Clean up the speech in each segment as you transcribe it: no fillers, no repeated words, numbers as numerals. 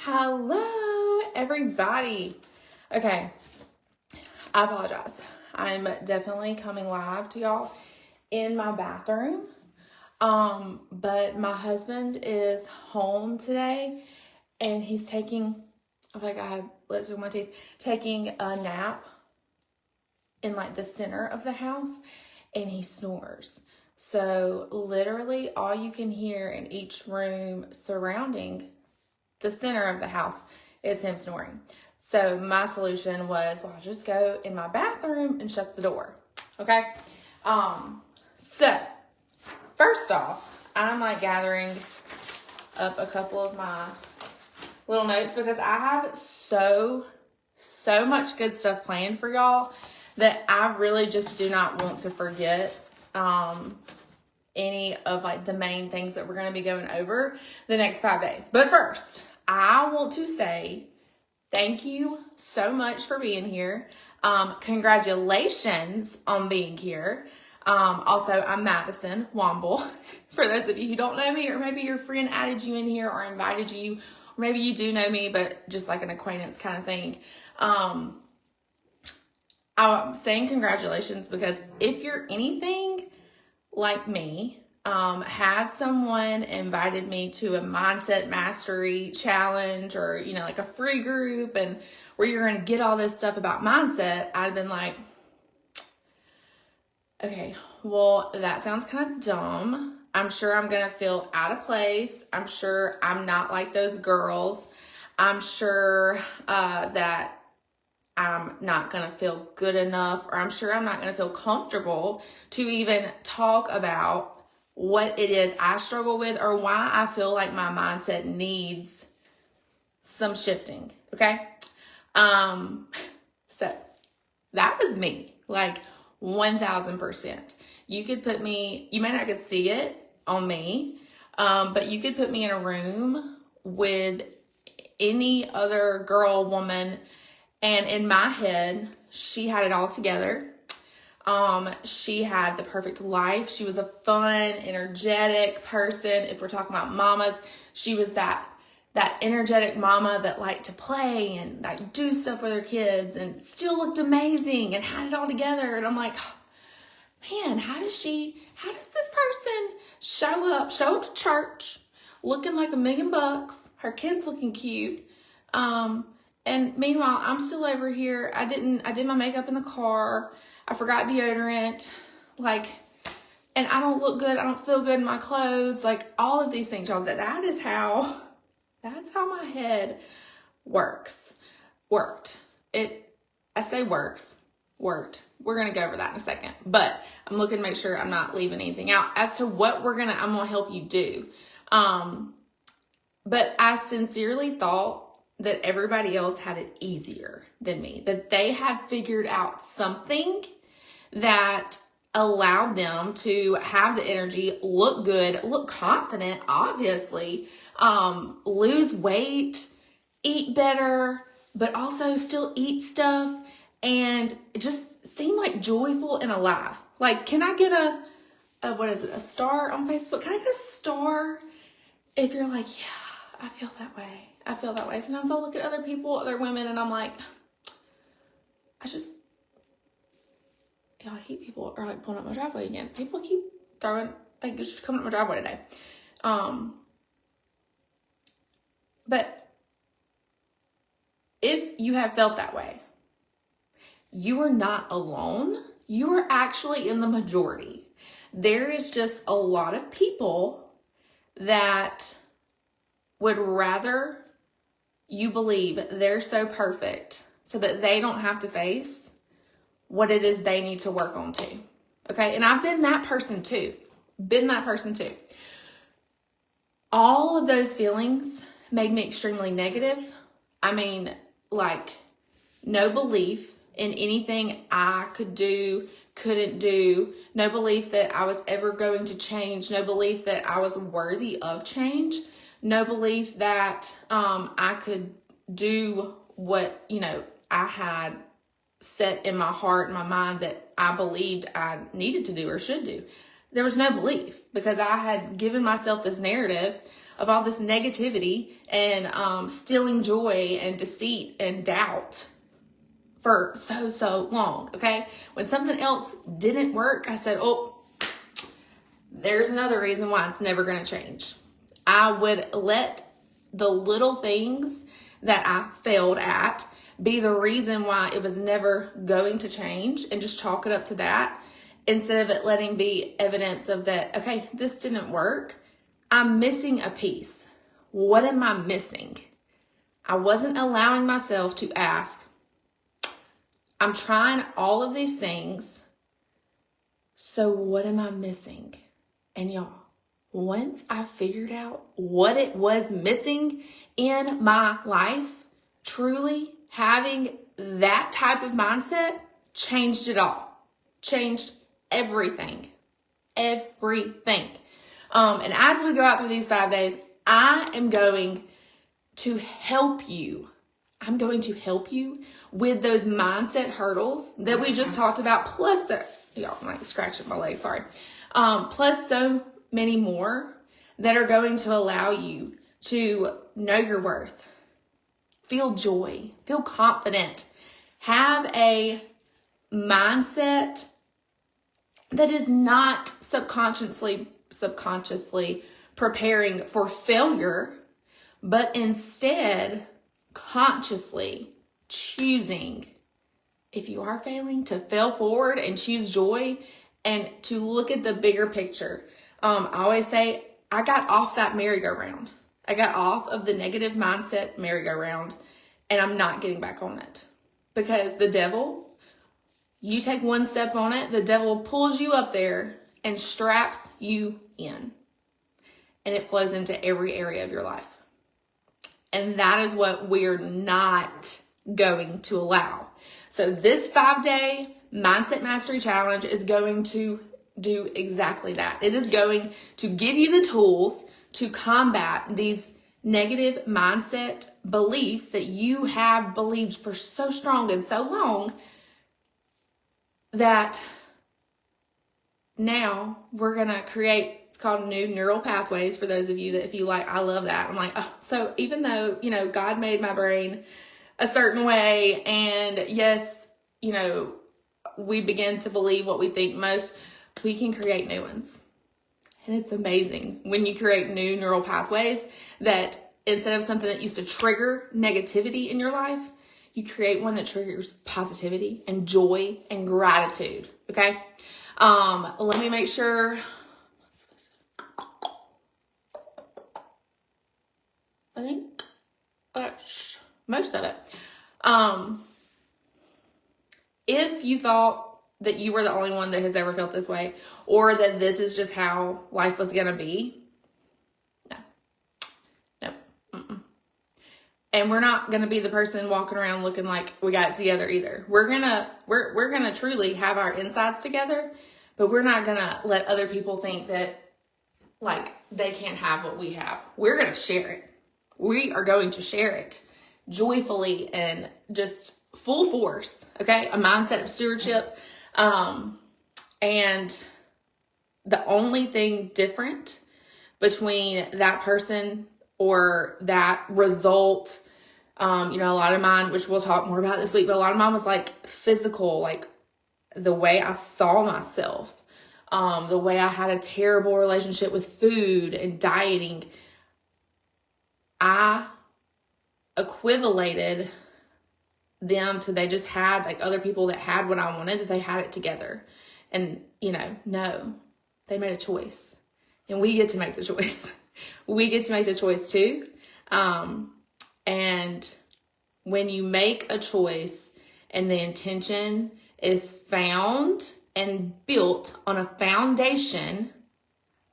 Hello, everybody. Okay, I apologize. I'm definitely coming live to y'all in my bathroom. But my husband is home today and he's taking, oh my God, let's do my teeth, taking a nap in like the center of the house and he snores. So literally all you can hear in each room surrounding the center of the house is him snoring. So my solution was, well, I'll just go in my bathroom and shut the door. Okay. So first off, I'm like gathering up a couple of my little notes because I have so much good stuff planned for y'all that I really just do not want to forget any of like the main things that we're going to be going over the next 5 days. But first, I want to say thank you so much for being here. Congratulations on being here. Also, I'm Madison Womble. For those of you who don't know me, or maybe your friend added you in here or invited you, or maybe you do know me, but just like an acquaintance kind of thing. I'm saying congratulations because if you're anything like me, had someone invited me to a mindset mastery challenge or, like a free group and where you're going to get all this stuff about mindset, I'd been like, okay, well, that sounds kind of dumb. I'm sure I'm going to feel out of place. I'm sure I'm not like those girls. I'm sure that I'm not going to feel good enough, or I'm sure I'm not going to feel comfortable to even talk about what it is I struggle with or why I feel like my mindset needs some shifting. Okay. So that was me, like 1000%. You could put me, you may not could see it on me, but you could put me in a room with any other girl, woman, and in my head, she had it all together. She had the perfect life. She was a fun, energetic person. If we're talking about mamas, she was that energetic mama that liked to play and like do stuff with her kids and still looked amazing and had it all together. And I'm like, man, how does this person show up to church looking like $1 million, her kids looking cute, and meanwhile, I'm still over here. I did my makeup in the car. I forgot deodorant. And I don't look good. I don't feel good in my clothes. Like all of these things, y'all. That's how my head worked. I say works. Worked. We're going to go over that in a second. But I'm looking to make sure I'm not leaving anything out as to what I'm going to help you do. But I sincerely thought that everybody else had it easier than me, that they had figured out something that allowed them to have the energy, look good, look confident, obviously, lose weight, eat better, but also still eat stuff and just seem like joyful and alive. Like, can I get a star on Facebook? Can I get a star if you're like, yeah, I feel that way. Sometimes I'll look at other people, other women, and I'm like, I hate people are like pulling up my driveway again. People keep just coming up my driveway today. But if you have felt that way, you are not alone. You are actually in the majority. There is just a lot of people that would rather you believe they're so perfect so that they don't have to face what it is they need to work on too. Okay. And I've been that person too. All of those feelings made me extremely negative. I mean, like no belief in anything I could do, couldn't do, no belief that I was ever going to change, no belief that I was worthy of change. No belief that I could do what, I had set in my heart and my mind that I believed I needed to do or should do. There was no belief because I had given myself this narrative of all this negativity and stealing joy and deceit and doubt for so long, okay? When something else didn't work, I said, oh, there's another reason why it's never going to change. I would let the little things that I failed at be the reason why it was never going to change and just chalk it up to that, instead of it letting be evidence of that, okay, this didn't work. I'm missing a piece. What am I missing? I wasn't allowing myself to ask, I'm trying all of these things, so what am I missing? And y'all, once I figured out what it was missing in my life, truly having that type of mindset changed it all. Changed everything. Everything. And as we go out through these 5 days, I am going to help you. I'm going to help you with those mindset hurdles that we just talked about, plus, y'all, I'm like scratching my leg, sorry. Plus so many more that are going to allow you to know your worth, feel joy, feel confident, have a mindset that is not subconsciously preparing for failure, but instead consciously choosing, if you are failing, to fail forward and choose joy and to look at the bigger picture. I always say, I got off that merry-go-round. I got off of the negative mindset merry-go-round, and I'm not getting back on it. Because the devil, you take one step on it, the devil pulls you up there and straps you in. And it flows into every area of your life. And that is what we're not going to allow. So this 5-day Mindset Mastery Challenge is going to do exactly that. It is going to give you the tools to combat these negative mindset beliefs that you have believed for so strong and so long, that now we're going to create, it's called new neural pathways for those of you that, if you like, I love that. I'm like, oh, so even though, God made my brain a certain way, and yes, we begin to believe what we think most, we can create new ones. And it's amazing when you create new neural pathways that instead of something that used to trigger negativity in your life, you create one that triggers positivity and joy and gratitude. Okay. Let me make sure. I think that's most of it. If you thought that you were the only one that has ever felt this way, or that this is just how life was going to be, no. And we're not going to be the person walking around looking like we got it together either. We're going to truly have our insides together, but we're not going to let other people think that like they can't have what we have. We're going to share it. We are going to share it joyfully and just full force. Okay. A mindset of stewardship. And the only thing different between that person or that result, a lot of mine, which we'll talk more about this week, but a lot of mine was like physical, like the way I saw myself, the way I had a terrible relationship with food and dieting. I equivalated them to, they just had like other people that had what I wanted, that they had it together. And, no, they made a choice, and we get to make the choice. We get to make the choice too. And when you make a choice and the intention is found and built on a foundation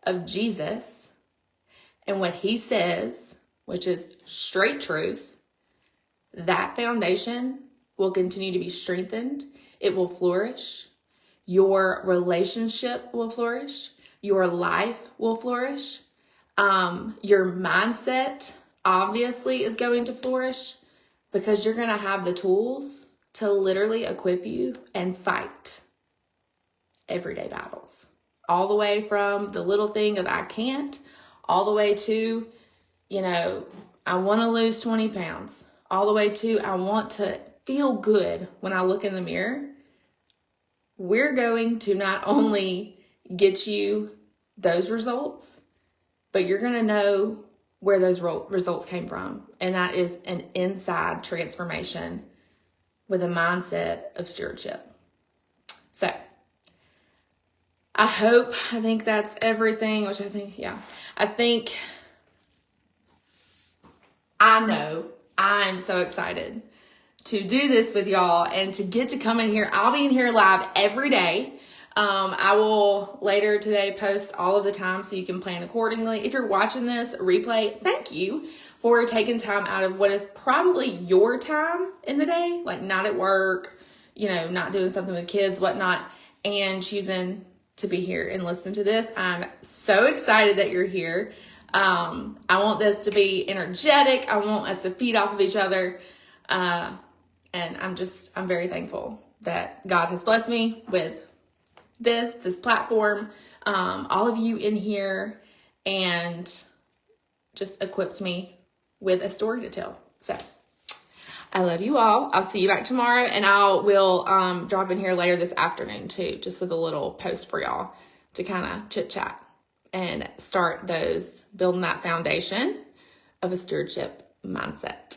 of Jesus and what he says, which is straight truth, that foundation will continue to be strengthened. It will flourish. Your relationship will flourish. Your life will flourish. Your mindset obviously is going to flourish, because you're going to have the tools to literally equip you and fight everyday battles. All the way from the little thing of I can't, all the way to I want to lose 20 pounds, all the way to I want to feel good when I look in the mirror. We're going to not only get you those results, but you're going to know where those results came from. And that is an inside transformation with a mindset of stewardship. So I think that's everything, I know I'm so excited to do this with y'all and to get to come in here. I'll be in here live every day. I will later today post all of the time so you can plan accordingly. If you're watching this replay, thank you for taking time out of what is probably your time in the day, like not at work, not doing something with kids, whatnot, and choosing to be here and listen to this. I'm so excited that you're here. I want this to be energetic. I want us to feed off of each other. And I'm very thankful that God has blessed me with this platform, all of you in here, and just equipped me with a story to tell. So I love you all. I'll see you back tomorrow, and I will drop in here later this afternoon too, just with a little post for y'all to kind of chit chat and start building that foundation of a stewardship mindset.